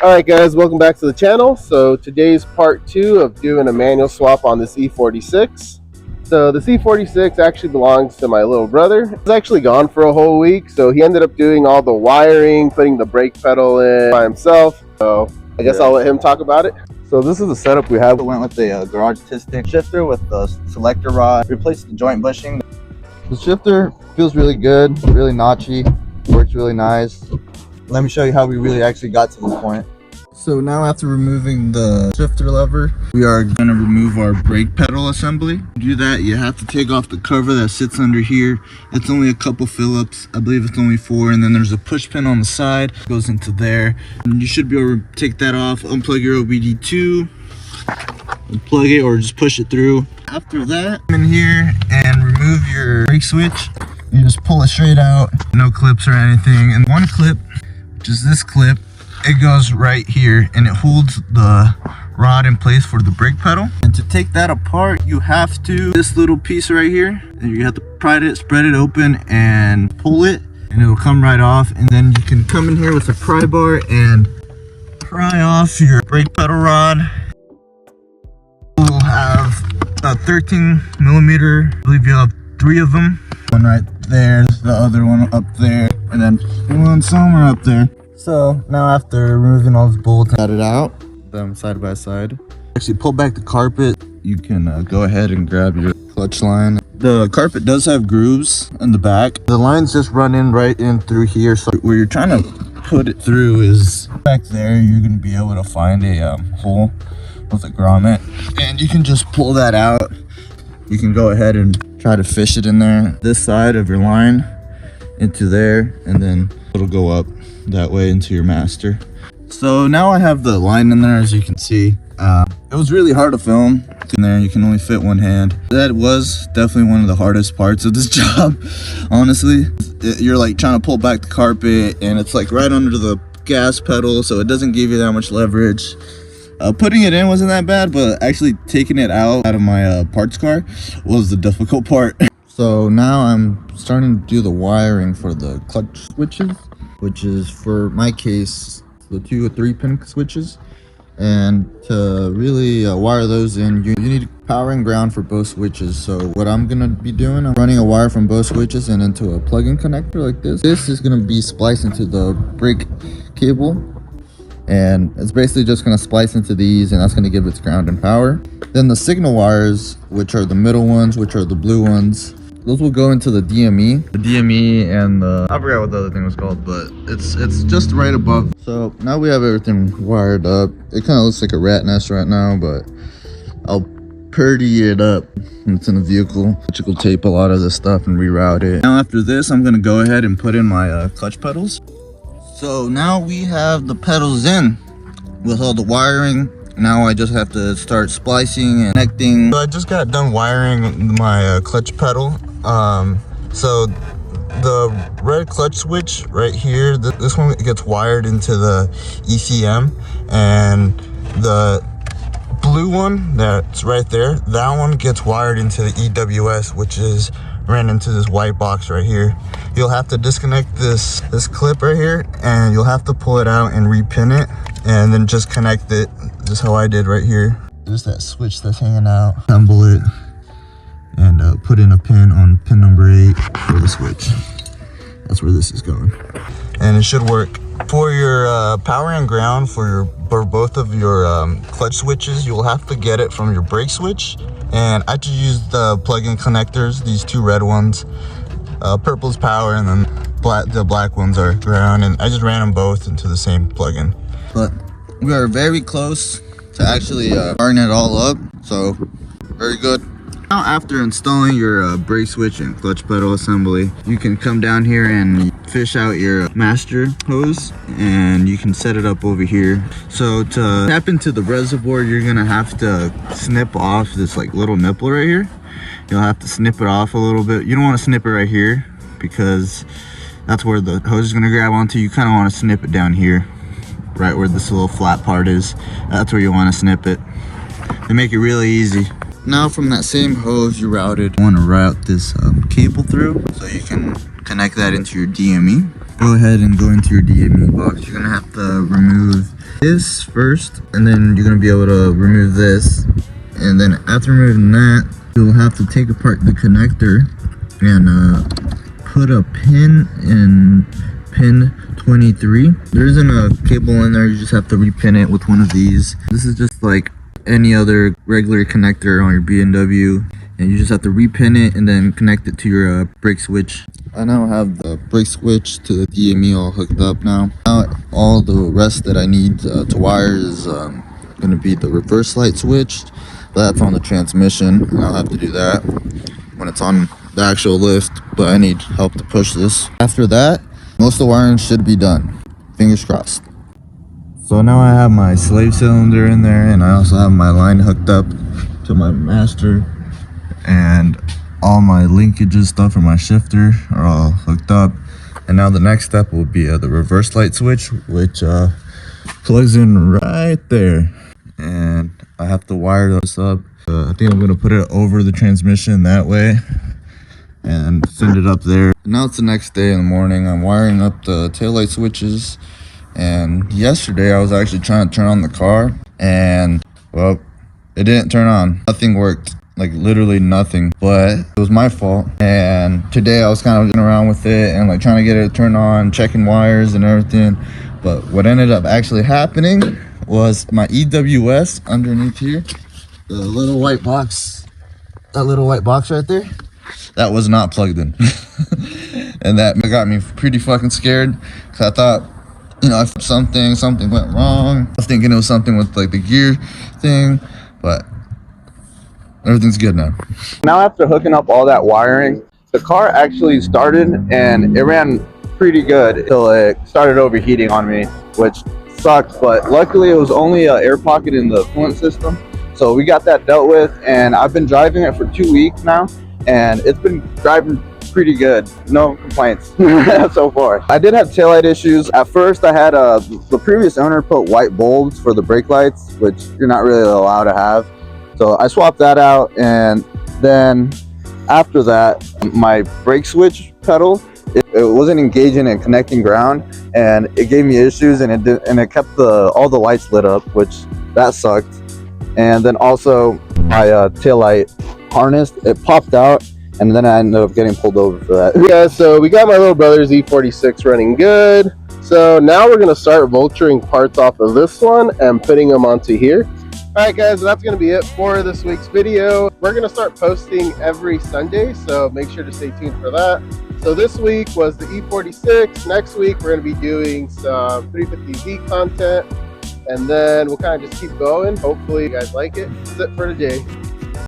Alright guys, welcome back to the channel. So today's part 2 of doing a manual swap on this E46. So this E46 actually belongs to my little brother. He's actually gone for a whole week, so he ended up doing all the wiring, putting the brake pedal in by himself. So I guess I'll let him talk about it. So this is the setup we have. We went with the garage artistic shifter with the selector rod, replaced the joint bushing. The shifter feels really good, really notchy, works really nice. Let me show you how we really actually got to this point. So now after removing the shifter lever, we are going to remove our brake pedal assembly. To do that, you have to take off the cover that sits under here. It's only a couple Phillips. I believe it's only 4. And then there's a push pin on the side. It goes into there. And you should be able to take that off, unplug your OBD2, plug it or just push it through. After that, come in here and remove your brake switch. You just pull it straight out. No clips or anything. And one clip, which is this clip, it goes right here and it holds the rod in place for the brake pedal. And to take that apart, you have to, this little piece right here, you have to pry it, spread it open and pull it, and it'll come right off. And then you can come in here with a pry bar and pry off your brake pedal rod. We'll have a 13 millimeter, I believe you have 3 of them. One right there, the other one up there, and then one somewhere up there. So now after removing all these bolts, cut it out, them side by side. Actually pull back the carpet. You can go ahead and grab your clutch line. The carpet does have grooves in the back. The lines just run in right in through here. So where you're trying to put it through is back there. You're going to be able to find a hole with a grommet. And you can just pull that out. You can go ahead and try to fish it in there. This side of your line into there, and then it'll go up that way into your master. So now I have the line in there, as you can see. It was really hard to film in there. You can only fit one hand. That was definitely one of the hardest parts of this job, honestly. You're like trying to pull back the carpet and it's like right under the gas pedal, so it doesn't give you that much leverage. Putting it in wasn't that bad, but actually taking it out of my parts car was the difficult part. So now I'm starting to do the wiring for the clutch switches, which is, for my case, the 2 or 3 pin switches. And to really wire those in, you need power and ground for both switches. So what I'm gonna be doing, I'm running a wire from both switches and into a plug-in connector like this. This is gonna be spliced into the brake cable, and it's basically just gonna splice into these, and that's gonna give its ground and power. Then the signal wires, which are the middle ones, which are the blue ones, those will go into the DME. The DME and the, I forgot what the other thing was called, but it's just right above. So now we have everything wired up. It kind of looks like a rat nest right now, but I'll purdy it up. It's in the vehicle. Electrical tape a lot of this stuff and reroute it. Now after this, I'm gonna go ahead and put in my clutch pedals. So now we have the pedals in with all the wiring. Now I just have to start splicing and connecting. So I just got done wiring my clutch pedal. So the red clutch switch right here, this one gets wired into the ECM, and the blue one that's right there, that one gets wired into the EWS, which is ran into this white box right here. You'll have to disconnect this clip right here, and you'll have to pull it out and repin it, and then just connect it, just how I did right here. There's that switch that's hanging out. Assemble it and put in a pin on pin number 8 for the switch. That's where this is going, and it should work. For your power and ground for both of your clutch switches, you'll have to get it from your brake switch. And I just used the plug-in connectors, these 2 red ones. Purple is power, and then the black ones are ground, and I just ran them both into the same plug-in. But we are very close to actually wiring it all up, so very good. Now after installing your brake switch and clutch pedal assembly, you can come down here and fish out your master hose, and you can set it up over here. So to tap into the reservoir, you're gonna have to snip off this like little nipple right here. You'll have to snip it off a little bit. You don't want to snip it right here because that's where the hose is gonna grab onto. You kind of want to snip it down here, right where this little flat part is. That's where you want to snip it. They make it really easy. Now from that same hose you routed, you want to route this cable through so you can connect that into your DME. go ahead and go into your DME box. You're gonna have to remove this first, and then you're gonna be able to remove this. And then after removing that, you'll have to take apart the connector and put a pin in pin 23. There isn't a cable in there, you just have to repin it with one of these. This is just like any other regular connector on your BMW, and you just have to repin it and then connect it to your brake switch. I now have the brake switch to the DME all hooked up now. Now all the rest that I need to wire is going to be the reverse light switch. That's on the transmission, and I'll have to do that when it's on the actual lift, but I need help to push this. After that, most of the wiring should be done. Fingers crossed. So now I have my slave cylinder in there, and I also have my line hooked up to my master, and all my linkages stuff for my shifter are all hooked up. And now the next step will be the reverse light switch, which plugs in right there, and I have to wire this up. I think I'm gonna put it over the transmission that way and send it up there. Now it's the next day in the morning. I'm wiring up the taillight switches, and yesterday I was actually trying to turn on the car, and well, it didn't turn on. Nothing worked, like literally nothing, but it was my fault. And today I was kind of getting around with it and like trying to get it to turn on, checking wires and everything. But what ended up actually happening was my EWS underneath here, the little white box, that little white box right there, that was not plugged in. And that got me pretty fucking scared, because I thought, you know, if something went wrong. I was thinking it was something with like the gear thing, but everything's good now. Now after hooking up all that wiring, the car actually started and it ran pretty good until it started overheating on me, which sucked, but luckily it was only an air pocket in the coolant system. So we got that dealt with, and I've been driving it for 2 weeks now, and it's been driving pretty good. No complaints so far. I did have taillight issues. At first I had the previous owner put white bulbs for the brake lights, which you're not really allowed to have. So I swapped that out, and then after that, my brake switch pedal, it wasn't engaging and connecting ground, and it gave me issues, and it kept all the lights lit up, which that sucked. And then also my taillight harness, it popped out, and then I ended up getting pulled over for that. Yeah, so we got my little brother's E46 running good. So now we're gonna start vulturing parts off of this one and putting them onto here. All right guys, that's going to be it for this week's video. We're going to start posting every Sunday, so make sure to stay tuned for that. So this week was the E46. Next week we're going to be doing some 350Z content, and then we'll kind of just keep going. Hopefully you guys like it. That's it for today.